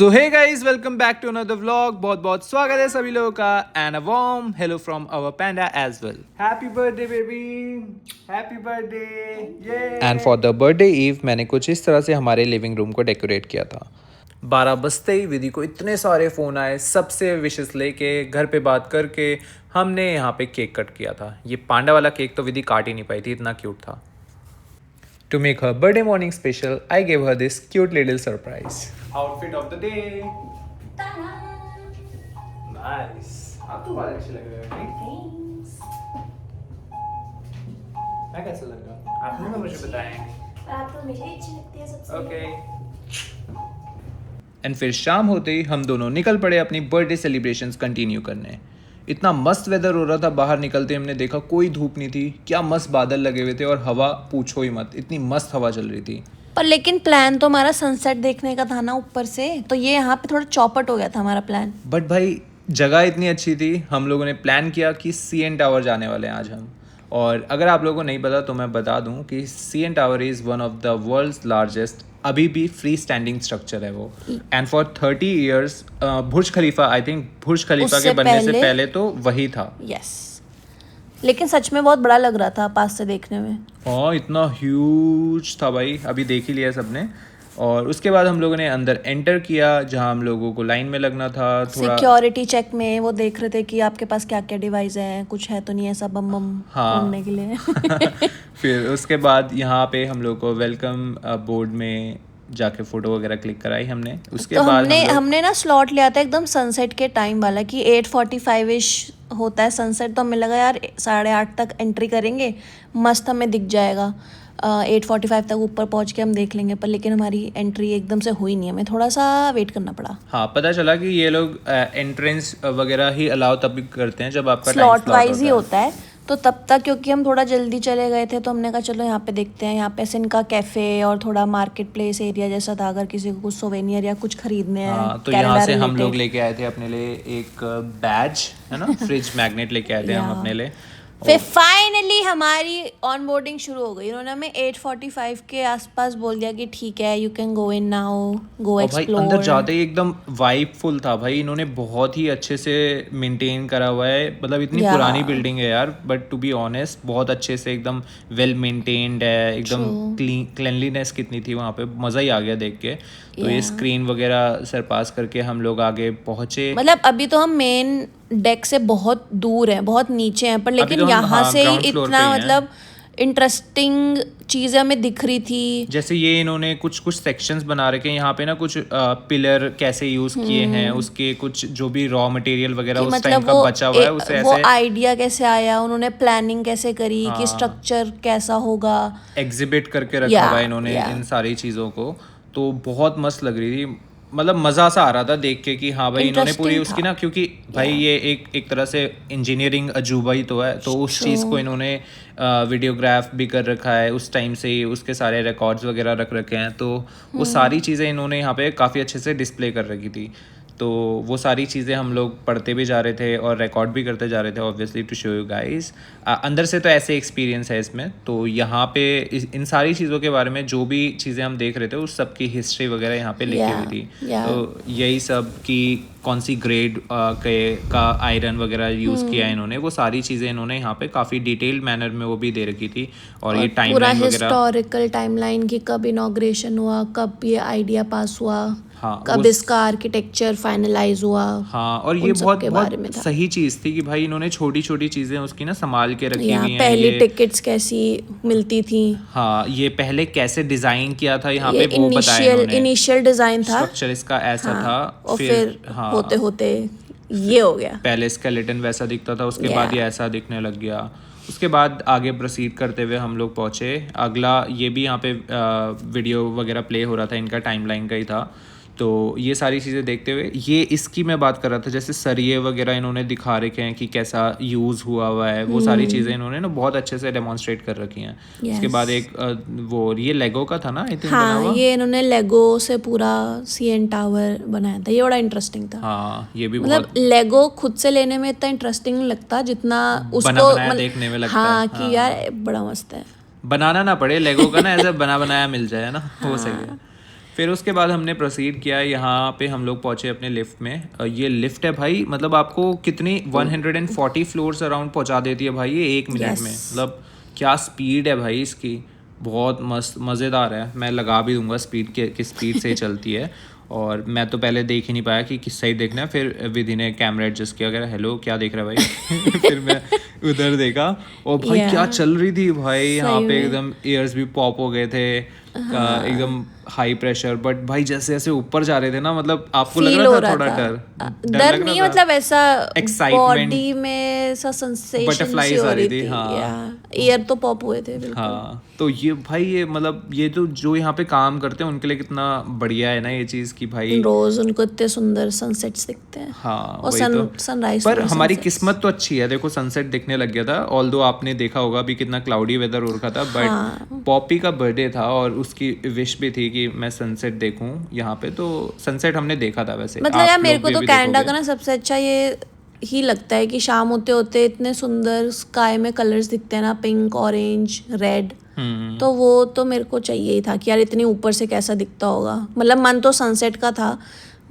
So hey guys, welcome back to another vlog. बहुत बहुत स्वागत है सभी लोगों का and a warm hello from our panda as well. Happy birthday baby, happy birthday. And for the birthday eve मैंने कुछ इस तरह से हमारे लिविंग रूम को डेकोरेट किया था। 12 बजते ही विधि को इतने सारे फ़ोन आए, सबसे विशेस लेके घर पे बात करके हमने यहाँ पे केक कट किया था। ये पांडा वाला केक तो विधि काट ही नहीं पाई थी, इतना क्यूट था। To make her birthday morning special, I gave her this cute little surprise. Outfit of the day. Nice. आप तो बहुत अच्छे लग रहे हो। Thanks. मैं कैसा लग रहा हूँ? आपने तो मुझे बताया। आप तो मुझे अच्छी लगती है सबसे। Okay. एंड फिर शाम होते ही हम दोनों निकल पड़े अपनी बर्थडे सेलिब्रेशंस कंटिन्यू करने। इतना मस्त वेदर हो रहा था, बाहर निकलते हमने देखा कोई धूप नहीं थी, क्या मस्त बादल लगे हुए थे और हवा पूछो ही मत, इतनी मस्त हवा चल रही थी। पर लेकिन प्लान तो हमारा सनसेट देखने का था ना ऊपर से, तो ये यहाँ पे थोड़ा चौपट हो गया था हमारा प्लान। बट भाई जगह इतनी अच्छी थी, हम लोगों ने प्लान किया कि CN टावर जाने वाले हैं आज हम। और अगर आप लोगों को नहीं पता तो मैं बता दूं कि CN tower is one of the world's largest, अभी भी फ्री स्टैंडिंग स्ट्रक्चर है वो। And for 30 years Burj Khalifa, I think Burj Khalifa के बनने से पहले तो वही था। यस, लेकिन सच में बहुत बड़ा लग रहा था पास से देखने में। हाँ, इतना ह्यूज था भाई, अभी देख ही लिया सबने। और उसके बाद हम लोगों ने अंदर एंटर किया, जहाँ हम लोगों को लाइन में लगना था। थोड़ा सिक्योरिटी चेक में वो देख रहे थे कि आपके पास क्या क्या डिवाइस है, कुछ है तो नहीं ऐसा बम बम ढूंढने के लिए। फिर उसके बाद यहाँ पे हम लोग को वेलकम बोर्ड में जाके फोटो वगैरह क्लिक कराई हमने। उसके तो बाद हमने ना स्लॉट लिया था एकदम सनसेट के टाइम वाला कि 8:45 इश होता है सनसेट, तो हमें लगा यार 8:30 तक एंट्री करेंगे, मस्त हमें दिख जाएगा। 8:45 तक ऊपर पहुंच के हम देख लेंगे। पर लेकिन हमारी एंट्री एकदम से हुई नहीं, हमें थोड़ा सा वेट करना पड़ा। हाँ, पता चला कि ये लोग एंट्रेंस वगैरह ही अलाउ तभी करते हैं जब आपका स्लॉट वाइज ही होता है। तो तब तक क्योंकि हम थोड़ा जल्दी चले गए थे तो हमने कहा चलो यहाँ पे देखते हैं। यहाँ पे ऐसे इनका कैफ़े और थोड़ा मार्केट प्लेस एरिया जैसा था, अगर किसी को कुछ सोवेनियर या कुछ खरीदने हैं। हाँ, तो यहाँ से हम लोग लेके आए थे अपने लिए एक बैज, है ना, फ्रिज मैग्नेट लेके आए थे हम अपने लिए। फिर फाइनली हमारी ऑन बोर्डिंग शुरू हो गई। उन्होंने हमें 8:45 के आसपास बोल दिया कि ठीक है, you can go in now, go explore. अंदर जाते ही एकदम वाइब फुल था भाई, इन्होंने बहुत ही अच्छे से मेंटेन करा हुआ है। मतलब इतनी पुरानी बिल्डिंग है यार, बट टू बी ऑनेस्ट बहुत अच्छे से एकदम वेल मेंटेन्ड है, एकदम क्लीनलीनेस कितनी थी वहाँ पे, मज़ा ही आ गया देख के। तो ये स्क्रीन वगैरह सरपास करके हम लोग आगे पहुँचे। मतलब अभी तो हम मेन डेक से बहुत दूर हैं, बहुत नीचे हैं, पर लेकिन यहाँ से ही इतना मतलब इंटरेस्टिंग चीज़ें हमें दिख रही थी। जैसे ये इन्होंने कुछ कुछ सेक्शंस बना रखे हैं यहाँ पे ना, कुछ पिलर कैसे यूज किए हैं, उसके कुछ जो भी रॉ मटेरियल वगैरह उस टाइम का बचा हुआ है, उसे वो आइडिया कैसे आया, उन्होंने प्लानिंग कैसे करी कि स्ट्रक्चर कैसा होगा, एग्जिबिट करके रखा हुआ है इन्होंने इन सारी चीज़ों को। तो बहुत मस्त लग रही थी, मतलब मज़ा सा आ रहा था देख के कि हाँ भाई इन्होंने पूरी उसकी ना, क्योंकि भाई ये एक तरह से इंजीनियरिंग अजूबा ही तो है, तो उस चीज़ को इन्होंने वीडियोग्राफ भी कर रखा है उस टाइम से ही, उसके सारे रिकॉर्ड्स वगैरह रख रखे हैं। तो वो सारी चीज़ें इन्होंने यहाँ पे काफ़ी अच्छे से डिस्प्ले कर रखी थी। तो वो सारी चीज़ें हम लोग पढ़ते भी जा रहे थे और रिकॉर्ड भी करते जा रहे थे, obviously to show you guys. अंदर से तो ऐसे एक्सपीरियंस है इसमें। तो यहाँ पे इन सारी चीज़ों के बारे में जो भी चीज़ें हम देख रहे थे उस सब की हिस्ट्री वगैरह यहाँ पे लिखी हुई थी। तो यही सब कि कौन सी ग्रेड का आयरन वगैरह यूज़ किया है इन्होंने, वो सारी चीज़ें इन्होंने यहाँ पे काफ़ी डिटेल्ड मैनर में वो भी दे रखी थी। और ये टाइमलाइन वगैरह, हिस्टोरिकल टाइमलाइन की कब इनॉग्रेशन हुआ, कब ये आइडिया पास हुआ, हाँ, कब इसका आर्किटेक्चर फाइनलाइज हुआ। हाँ, और ये बहुत सही चीज़ थी कि भाई इन्होंने छोटी छोटी चीज़ें उसकी ना संभाल के रखी हुई हैं। पहली टिकट्स कैसी मिलती थी, हाँ, ये पहले कैसे डिज़ाइन किया था यहाँ पे वो बताया इन्होंने। इनिशियल डिज़ाइन था, स्ट्रक्चर इसका ऐसा था, और फिर होते होते ये हो गया। पहले स्केलेटन वैसा दिखता था, उसके बाद ये ऐसा दिखने लग गया। उसके बाद आगे प्रोसीड करते हुए हम लोग पहुँचे अगला, ये भी यहाँ पे वीडियो वगैरह प्ले हो रहा था, इनका टाइमलाइन का ही था। तो ये सारी चीज़ें देखते हुए, ये इसकी मैं बात कर रहा था, जैसे सरिये वगैरह इन्होंने दिखा रखे हैं कि कैसा यूज़ हुआ है, वो सारी चीज़ें इन्होंने ना बहुत अच्छे से डेमोन्स्ट्रेट कर रखी हैं। उसके बाद एक वो ये लेगो का था ना, आई थिंक बना हुआ। ये इन्होंने लेगो से पूरा CN टावर बनाया था, ये बड़ा इंटरेस्टिंग था। हाँ, ये भी मतलब लेगो खुद से लेने में इतना इंटरेस्टिंग नहीं लगता जितना उसको देखने में लगता है। कि यार बड़ा मस्त है, बनाना ना पड़े लेगो का ना, ऐसा बना बनाया मिल जाए ना, वो सही है। फिर उसके बाद हमने प्रोसीड किया, यहाँ पे हम लोग पहुँचे अपने लिफ्ट में। ये लिफ्ट है भाई, मतलब आपको कितनी 140 फ्लोर्स अराउंड पहुँचा देती है भाई ये 1 मिनट में। मतलब क्या स्पीड है भाई इसकी, बहुत मस्त मज़ेदार है। मैं लगा भी दूंगा स्पीड के किस स्पीड से चलती है। और मैं तो पहले देख ही नहीं पाया कि किस साइड देखना है, फिर विधि ने कैमरा एडजस्ट किया, कह रहा हेलो क्या देख रहा है भाई। फिर मैं उधर देखा और भाई क्या चल रही थी भाई, यहाँ पे एकदम ईयर्स भी पॉप हो गए थे, एकदम हाई प्रेशर। बट भाई जैसे जैसे ऊपर जा रहे थे ना, मतलब आपको लग रहा था थोड़ा डर नहीं, मतलब ऐसा एक्साइटमेंट, बॉडी में ऐसा सेंसेशन बटरफ्लाईज आ रही थी। हाँ, ईयर तो पॉप हुए थे बिल्कुल। हाँ, तो ये भाई ये मतलब ये तो जो यहाँ पे काम करते हैं उनके लिए कितना बढ़िया है ना ये चीज़ कि भाई रोज उनको इतने सुंदर सनसेट्स दिखते हैं। हाँ, और सनराइज। पर हमारी किस्मत तो अच्छी है, देखो सनसेट दिखने लग गया था। ऑल्दो आपने देखा होगा अभी कितना क्लाउडी वेदर हो रखा था, बट पॉपी का बर्थडे था और उसकी विश भी थी कि मैं सनसेट देखूं यहाँ पे, तो सनसेट हमने देखा था। वैसे मतलब यार मेरे को तो कनाडा का ना सबसे अच्छा ये ही लगता है कि शाम होते होते इतने सुंदर स्काई में कलर्स दिखते हैं ना, पिंक, ऑरेंज, रेड। तो वो तो मेरे को चाहिए ही था कि यार इतनी ऊपर से कैसा दिखता होगा। मतलब मन तो सनसेट का था,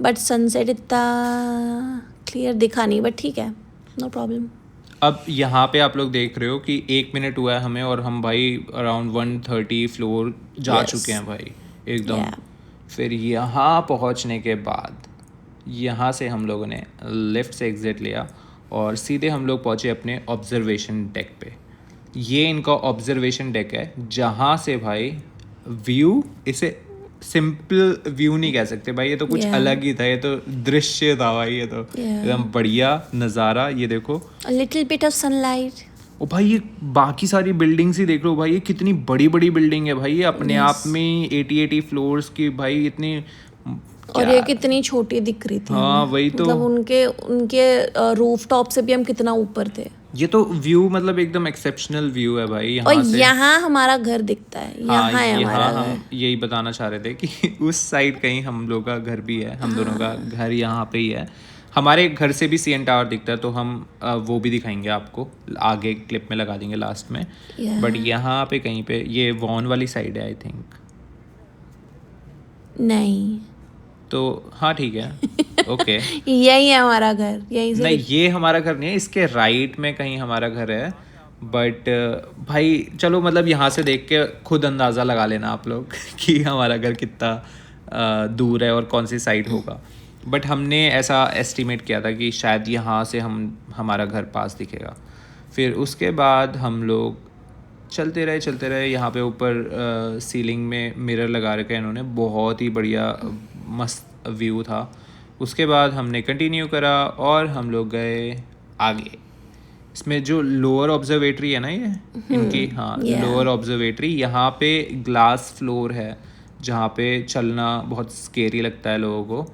बट सनसेट इतना क्लियर दिखा नहीं, बट ठीक है, नो प्रॉब्लम। अब यहाँ पे आप लोग देख रहे हो कि 1 मिनट हुआ है हमें और हम भाई अराउंड 130 फ्लोर जा चुके हैं भाई एकदम। फिर यहाँ पहुँचने के बाद यहाँ से हम लोगों ने लेफ़्ट से एग्ज़िट लिया और सीधे हम लोग पहुँचे अपने ऑब्जर्वेशन डेक पे। ये इनका ऑब्जर्वेशन डेक है जहाँ से भाई व्यू, इसे सिंपल व्यू नहीं कह सकते भाई, ये तो कुछ अलग ही था, ये तो दृश्य था भाई, ये तो एकदम बढ़िया नज़ारा। ये देखो लिटिल बिट ऑफ सनलाइट। ओ भाई ये बाकी सारी बिल्डिंग्स ही देख लो भाई, ये कितनी बड़ी बड़ी बिल्डिंग है भाई, ये अपने आप में 80 फ्लोर्स की भाई, इतनी। और ये कितनी छोटी दिख रही थी। हाँ वही तो, मतलब उनके रूफ टॉप से भी हम कितना ऊपर थे। ये तो व्यू मतलब एकदम एक्सेप्शनल व्यू है भाई यहाँ और से। यहाँ हमारा घर दिखता है, यहाँ है हमारा घर। हम यही बताना चाह रहे थे कि उस साइड कहीं हम लोग का घर भी है, हम दोनों का घर यहाँ पे ही है। हमारे घर से भी CN टावर दिखता है, तो हम वो भी दिखाएंगे आपको, आगे क्लिप में लगा देंगे लास्ट में। बट यहाँ पे कहीं पे ये वॉन वाली साइड है आई थिंक। नहीं तो हाँ ठीक है, ओके। यही है हमारा घर, यही से। नहीं ये हमारा घर नहीं है, इसके राइट में कहीं हमारा घर है। बट भाई चलो, मतलब यहाँ से देख के खुद अंदाज़ा लगा लेना आप लोग कि हमारा घर कितना दूर है और कौन सी साइड होगा। बट हमने ऐसा एस्टिमेट किया था कि शायद यहाँ से हमारा घर पास दिखेगा। फिर उसके बाद हम लोग चलते रहे। यहाँ पे ऊपर सीलिंग में मिरर लगा रखा है इन्होंने, बहुत ही बढ़िया मस्त व्यू था। उसके बाद हमने कंटिन्यू करा और हम लोग गए आगे। इसमें जो लोअर ऑब्जर्वेटरी है ना ये इनकी, हाँ लोअर ऑब्जर्वेटरी, यहाँ पे ग्लास फ्लोर है जहाँ पे चलना बहुत स्केरी लगता है लोगों को।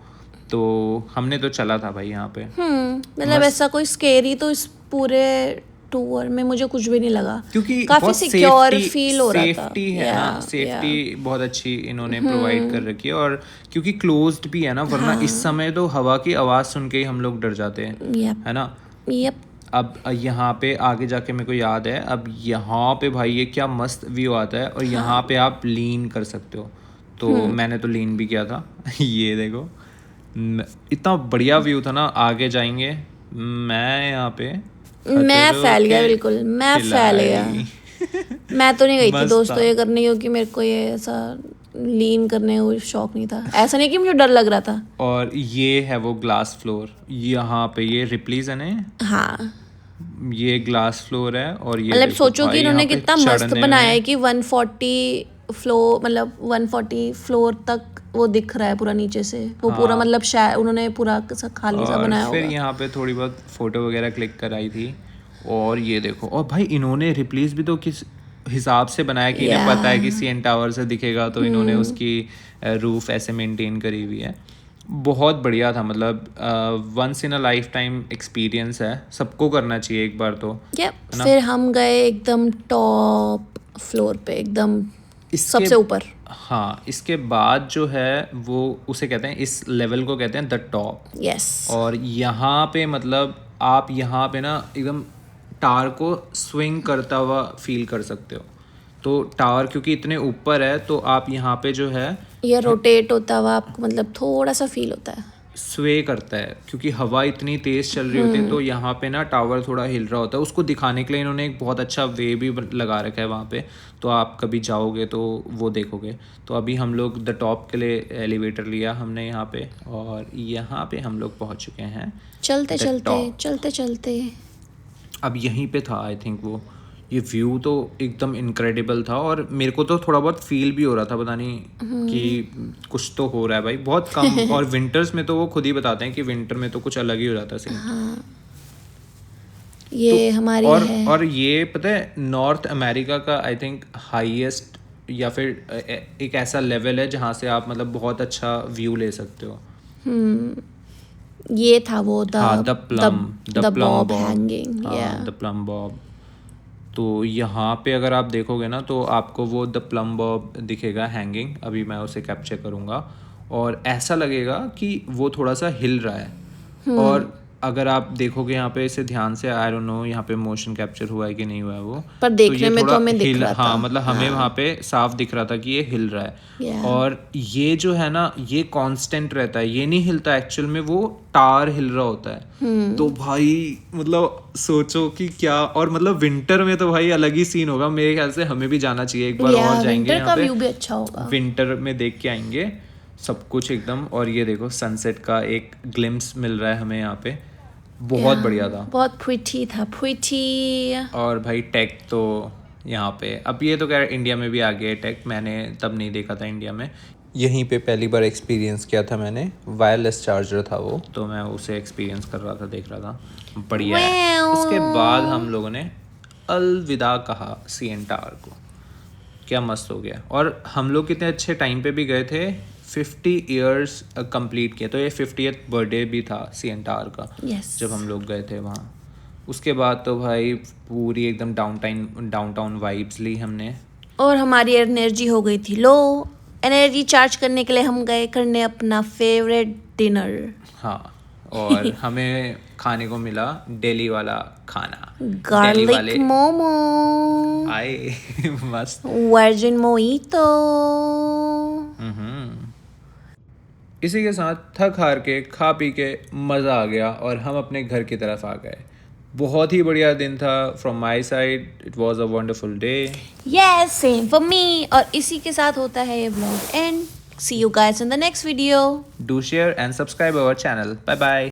तो हमने तो चला था भाई यहाँ पे। मतलब ऐसा कोई स्केरी तो इस पूरे टूर में मुझे कुछ भी नहीं लगा, क्योंकि काफी सिक्योर फील हो रहा था। सेफ्टी है ना, सेफ्टी बहुत अच्छी इन्होंने प्रोवाइड कर रखी है। और क्योंकि क्लोज्ड भी है ना, वरना इस समय तो हवा की आवाज़ सुन के ही हम लोग डर जाते हैं, है ना। अब यहाँ पे आगे जाके मेरे को याद है, अब यहाँ पे भाई ये क्या मस्त व्यू आता है और यहाँ पे आप लीन कर सकते हो। तो मैंने तो लीन भी किया था। ये देखो इतना बढ़िया व्यू था ना। आगे जाएंगे, मैं यहाँ पे मैं फैल गया, बिल्कुल मैं फैल गया। मैं तो नहीं गई थी दोस्तों ये करने, क्योंकि मेरे को ये ऐसा लीन करने का शौक नहीं था। ऐसा नहीं कि मुझे डर लग रहा था। और ये है वो ग्लास फ्लोर, यहाँ पे ये रिप्लीज है ना। हाँ ये ग्लास फ्लोर है। और ये मतलब सोचो कि इन्होंने कितना मस्त बनाया है कि 140 फ्लोर, मतलब 140 फ्लोर तक वो दिख रहा है पूरा नीचे से। वो पूरा मतलब शायद उन्होंने पूरा खाली सा बनाया होगा। फिर यहाँ पे थोड़ी बहुत फोटो वगैरह क्लिक कराई थी। और ये देखो, और भाई इन्होंने रिप्लेस भी तो किस हिसाब से बनाया कि इन्हें पता है कि CN टावर से दिखेगा, तो इन्होंने उसकी रूफ ऐसे मेंटेन करी हुई है। बहुत बढ़िया था, मतलब once in a lifetime experience है, सबको करना चाहिए एक बार तो। फिर हम गए एकदम टॉप फ्लोर पे, एकदम सबसे ऊपर। हाँ, इसके बाद जो है वो उसे कहते हैं, इस लेवल को कहते हैं द टॉप। यस। और यहाँ पे मतलब आप यहाँ पे ना एकदम टावर को स्विंग करता हुआ फील कर सकते हो। तो टावर क्योंकि इतने ऊपर है तो आप यहाँ पे जो है ये रोटेट होता हुआ आपको मतलब थोड़ा सा फील होता है, स्वे करता है क्योंकि हवा इतनी तेज चल रही होती है, तो यहाँ पे ना टावर थोड़ा हिल रहा होता है। उसको दिखाने के लिए इन्होंने एक बहुत अच्छा वे भी लगा रखा है वहाँ पे, तो आप कभी जाओगे तो वो देखोगे। तो अभी हम लोग द टॉप के लिए एलिवेटर लिया हमने यहाँ पे, और यहाँ पे हम लोग पहुँच चुके हैं चलते The चलते top। चलते चलते। अब यहीं पे था आई थिंक वो, ये व्यू तो एकदम इनक्रेडिबल था, और मेरे को तो थोड़ा बहुत फील भी हो रहा था, पता नहीं कि कुछ तो हो रहा है भाई, बहुत कम। और विंटर्स में तो वो खुद ही बताते हैं कि विंटर में तो कुछ अलग ही हो जाता है सीन। हाँ, ये हमारी है। और ये पता है नॉर्थ अमेरिका का आई थिंक हाईएस्ट या फिर एक ऐसा लेवल है जहाँ से आप मतलब बहुत अच्छा व्यू ले सकते हो। ये था वो the plum Bob hanging, the plum Bob. तो यहाँ पे अगर आप देखोगे ना तो आपको वो द प्लम बॉब दिखेगा हैंगिंग। अभी मैं उसे कैप्चर करूँगा और ऐसा लगेगा कि वो थोड़ा सा हिल रहा है। और अगर आप देखोगे यहाँ पे इसे ध्यान से, आई डोंट नो यहाँ पे मोशन कैप्चर हुआ है कि नहीं हुआ है वो, पर देखने में तो हमें दिख रहा था। हाँ मतलब हमें वहाँ पे साफ दिख रहा था कि ये हिल रहा है। और ये जो है ना ये कांस्टेंट रहता है, ये नहीं हिलता एक्चुअल में, वो टार हिल रहा होता है। तो भाई मतलब सोचो कि क्या, और मतलब विंटर में तो भाई अलग ही सीन होगा। मेरे ख्याल से हमें भी जाना चाहिए एक बार और जाएंगे विंटर का व्यू भी अच्छा होगा, विंटर में देख के आएंगे सब कुछ एकदम। और ये देखो सनसेट का एक ग्लिम्स मिल रहा है हमें यहाँ पे, बहुत बढ़िया था, बहुत प्रिटी था, प्रिटी। और भाई टेक तो यहाँ पे, अब ये तो क्या इंडिया में भी आ गया है टेक, मैंने तब नहीं देखा था इंडिया में, यहीं पे पहली बार एक्सपीरियंस किया था मैंने। वायरलेस चार्जर था वो, तो मैं उसे एक्सपीरियंस कर रहा था, देख रहा था, बढ़िया है। उसके बाद हम लोगों ने अलविदा कहा सीएन टावर को, क्या मस्त हो गया। और हम लोग कितने अच्छे टाइम पे भी गए थे, 50 ईयर्स कंप्लीट किए, तो ये 50th बर्थडे भी था सीएन टावर का जब हम लोग गए थे वहाँ। उसके बाद तो भाई पूरी एकदम डाउनटाउन वाइब्स ली हमने, और हमारी एनर्जी हो गई थी लो। एनर्जी चार्ज करने के लिए हम गए करने अपना फेवरेट डिनर। हाँ, और हमें खाने को मिला दिल्ली वाला खाना, गार्लिक मोमो आए मस्त, वर्जिन मोइतो। इसी के साथ थक हार के खा पी के मज़ा आ गया और हम अपने घर की तरफ आ गए। बहुत ही बढ़िया दिन था from my side, it was a wonderful day. Yes, same for me. और इसी के साथ होता है ये blog end. See you guys in the next video. Do share and subscribe our channel. Bye bye.